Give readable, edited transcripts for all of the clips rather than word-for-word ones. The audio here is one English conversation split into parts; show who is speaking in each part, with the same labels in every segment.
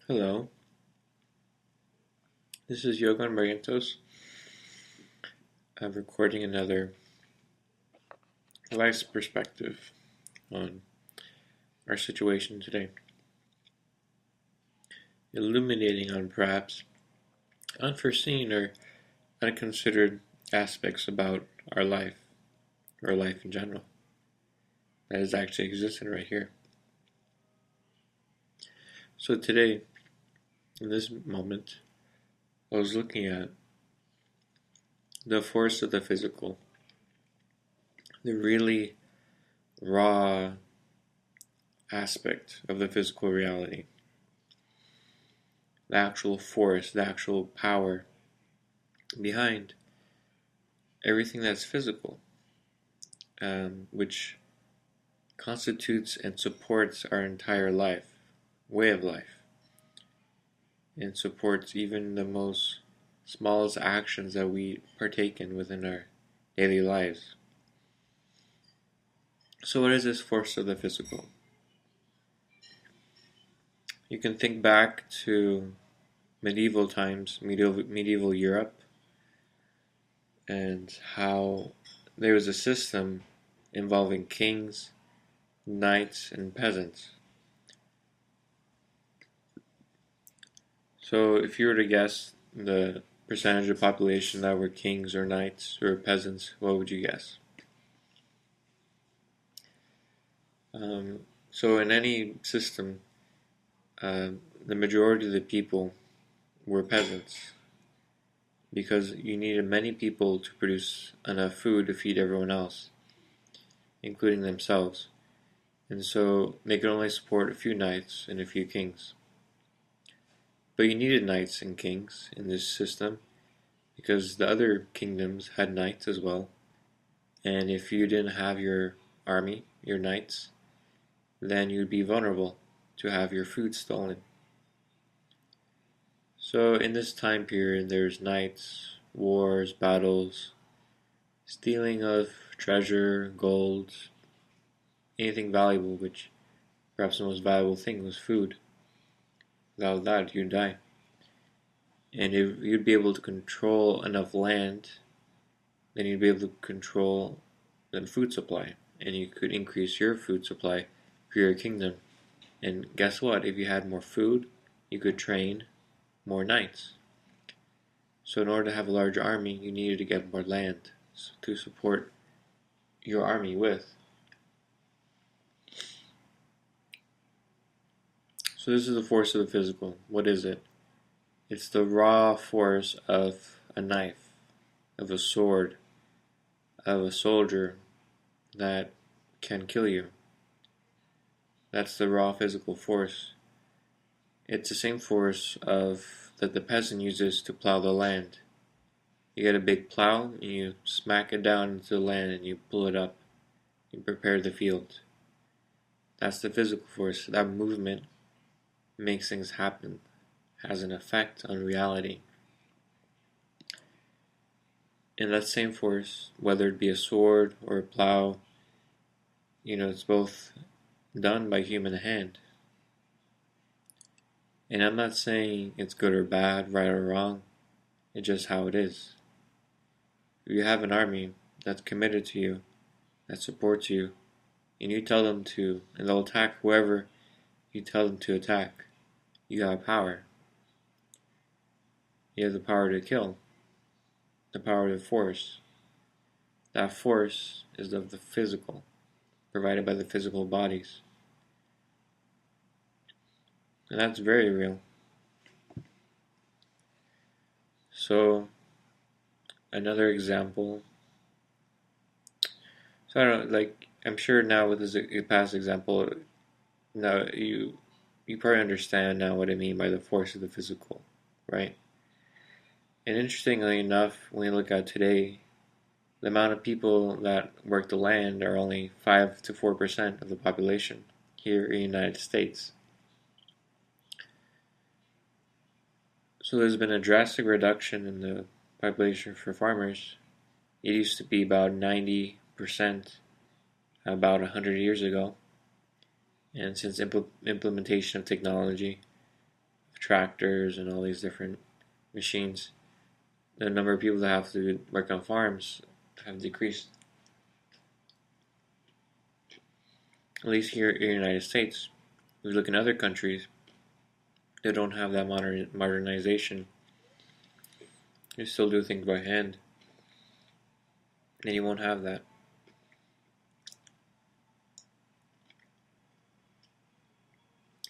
Speaker 1: Hello, this is Yogan Barrientos. I'm recording another life's perspective on our situation today, illuminating on perhaps unforeseen or unconsidered aspects about our life, or life in general, that is actually existing right here. So today, in this moment, I was looking at the force of the physical, the really raw aspect of the physical reality, the actual force, the actual power behind everything that's physical, which constitutes and supports our entire life, way of life, and supports even the most smallest actions that we partake in within our daily lives. So what is this force of the physical? You can think back to medieval times, medieval Europe, and how there was a system involving kings, knights, and peasants. So if you were to guess the percentage of population that were kings or knights or peasants, what would you guess? So in any system, the majority of the people were peasants because you needed many people to produce enough food to feed everyone else, including themselves. And so they could only support a few knights and a few kings. But you needed knights and kings in this system because the other kingdoms had knights as well. And if you didn't have your army, your knights, then you'd be vulnerable to have your food stolen. So in this time period, there's knights, wars, battles, stealing of treasure, gold, anything valuable, which perhaps the most valuable thing was food. Without that, you'd die. And if you'd be able to control enough land, then you'd be able to control the food supply, and you could increase your food supply for your kingdom. And guess what? If you had more food, you could train more knights. So in order to have a larger army, you needed to get more land to support your army with. So this is the force of the physical. What is it? It's the raw force of a knife, of a sword, of a soldier that can kill you. That's the raw physical force. It's the same force that the peasant uses to plow the land. You get a big plow and you smack it down into the land and you pull it up. You prepare the field. That's the physical force. That movement makes things happen, has an effect on reality. And that same force, whether it be a sword or a plow, it's both done by human hand. And I'm not saying it's good or bad, right or wrong. It's just how it is. If you have an army that's committed to you, that supports you, and you tell them to, and they'll attack whoever you tell them to attack, you have power. You have the power to kill, the power to force. That force is of the physical, provided by the physical bodies. And that's very real. So, another example. So I don't know, I'm sure now with this past example, now you probably understand now what I mean by the force of the physical, right? And interestingly enough, when you look at today, the amount of people that work the land are only 5 to 4% of the population here in the United States. So there's been a drastic reduction in the population for farmers. It used to be about 90% about 100 years ago. And since implementation of technology, tractors and all these different machines, the number of people that have to work on farms have decreased. At least here in the United States. If we look in other countries, they don't have that modernization. They still do things by hand, and you won't have that.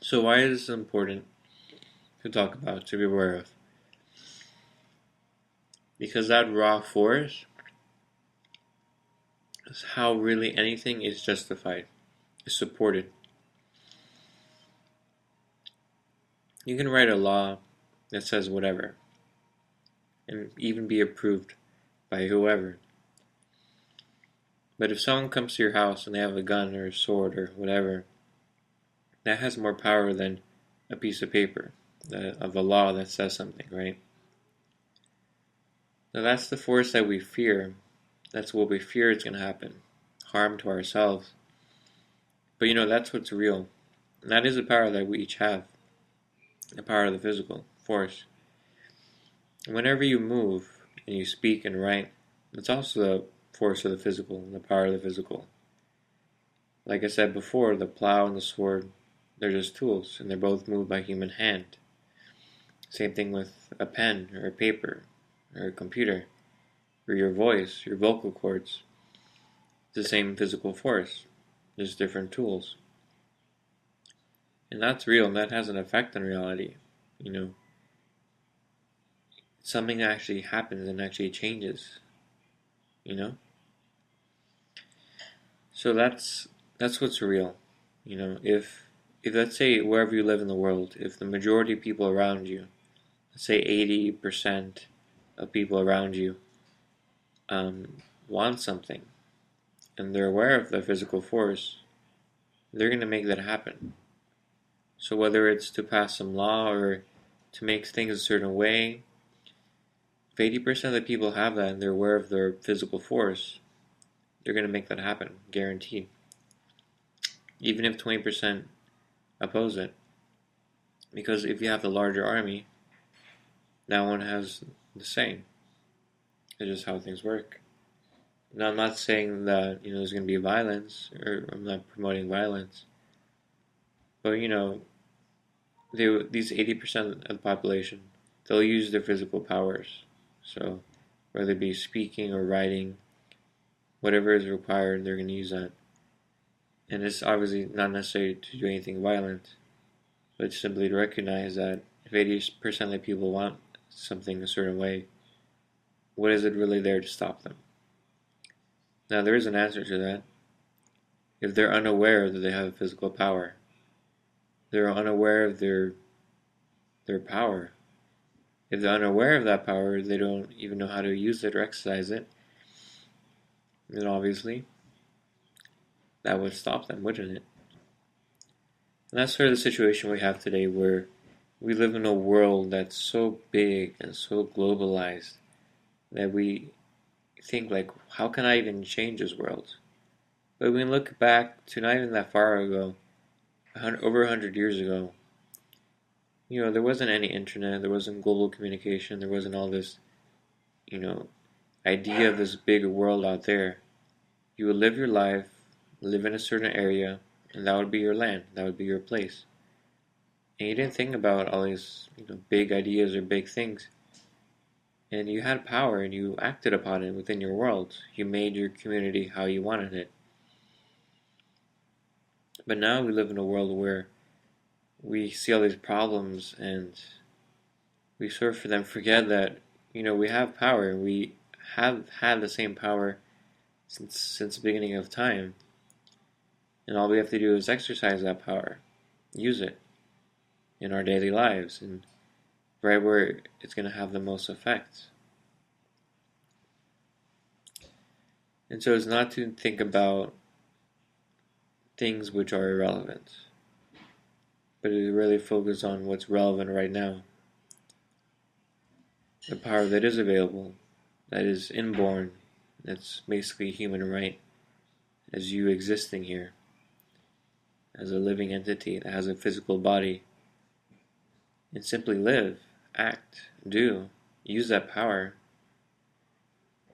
Speaker 1: So why is this important to talk about, to be aware of? Because that raw force is how really anything is justified, is supported. You can write a law that says whatever, and even be approved by whoever. But if someone comes to your house and they have a gun or a sword or whatever, that has more power than a piece of paper of a law that says something, right? Now that's the force that we fear. That's what we fear is going to happen. Harm to ourselves. But that's what's real. And that is the power that we each have. The power of the physical force. And whenever you move and you speak and write, it's also the force of the physical, the power of the physical. Like I said before, the plow and the sword, they're just tools, and they're both moved by human hand. Same thing with a pen, or a paper, or a computer, or your voice, your vocal cords. It's the same physical force, just different tools. And that's real, and that has an effect on reality. Something actually happens and actually changes. So that's what's real. If let's say wherever you live in the world, if the majority of people around you, let's say 80% of people around you want something, and they're aware of the physical force, they're going to make that happen. So whether it's to pass some law or to make things a certain way, if 80% of the people have that and they're aware of their physical force, they're going to make that happen, guaranteed. Even if 20% oppose it. Because if you have the larger army, no one has the same. It's just how things work. Now, I'm not saying that there's going to be violence, or I'm not promoting violence, but these 80% of the population, they'll use their physical powers. So whether it be speaking or writing, whatever is required, they're going to use that. And it's obviously not necessary to do anything violent, but simply to recognize that if 80% of the people want something a certain way, what is it really there to stop them? Now, there is an answer to that. If they're unaware that they have a physical power, they're unaware of their power. If they're unaware of that power, they don't even know how to use it or exercise it, then obviously that would stop them, wouldn't it? And that's sort of the situation we have today, where we live in a world that's so big and so globalized that we think, like, how can I even change this world? But when we look back to not even that far ago, over 100 years ago, there wasn't any internet, there wasn't global communication, there wasn't all this, idea of this big world out there. You would live your life, live in a certain area, and that would be your land, that would be your place. And you didn't think about all these, big ideas or big things. And you had power, and you acted upon it within your world. You made your community how you wanted it. But now we live in a world where we see all these problems, and we sort of then forget that, we have power. We have had the same power since the beginning of time. And all we have to do is exercise that power, use it in our daily lives, and right where it's going to have the most effect. And so it's not to think about things which are irrelevant, but to really focus on what's relevant right now. The power that is available, that is inborn, that's basically human right, as you existing here, as a living entity that has a physical body, and simply live, act, do, use that power,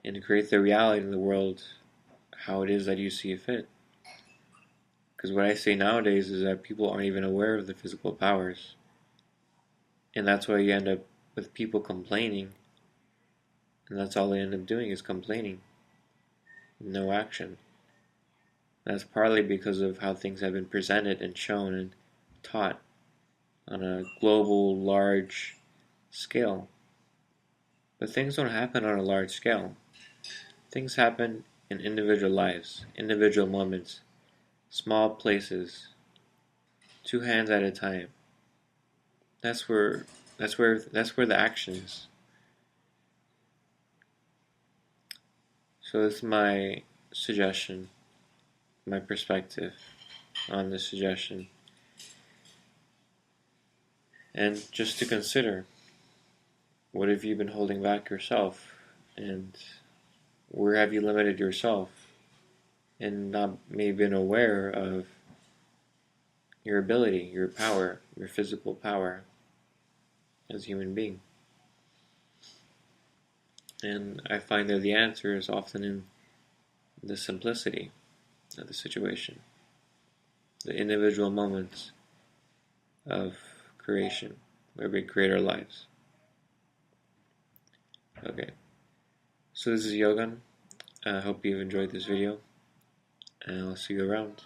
Speaker 1: and create the reality in the world how it is that you see fit. Because what I say nowadays is that people aren't even aware of the physical powers. And that's why you end up with people complaining. And that's all they end up doing is complaining. No action. That's partly because of how things have been presented and shown and taught on a global, large scale. But things don't happen on a large scale. Things happen in individual lives, individual moments, small places, two hands at a time. That's where the action is. So this is my suggestion, my perspective on this suggestion. And just to consider, what have you been holding back yourself? And where have you limited yourself? And not maybe been aware of your ability, your power, your physical power as a human being. And I find that the answer is often in the simplicity of the situation, the individual moments of creation where we create our lives. Okay, so this is Yogan. I hope you've enjoyed this video, and I'll see you around.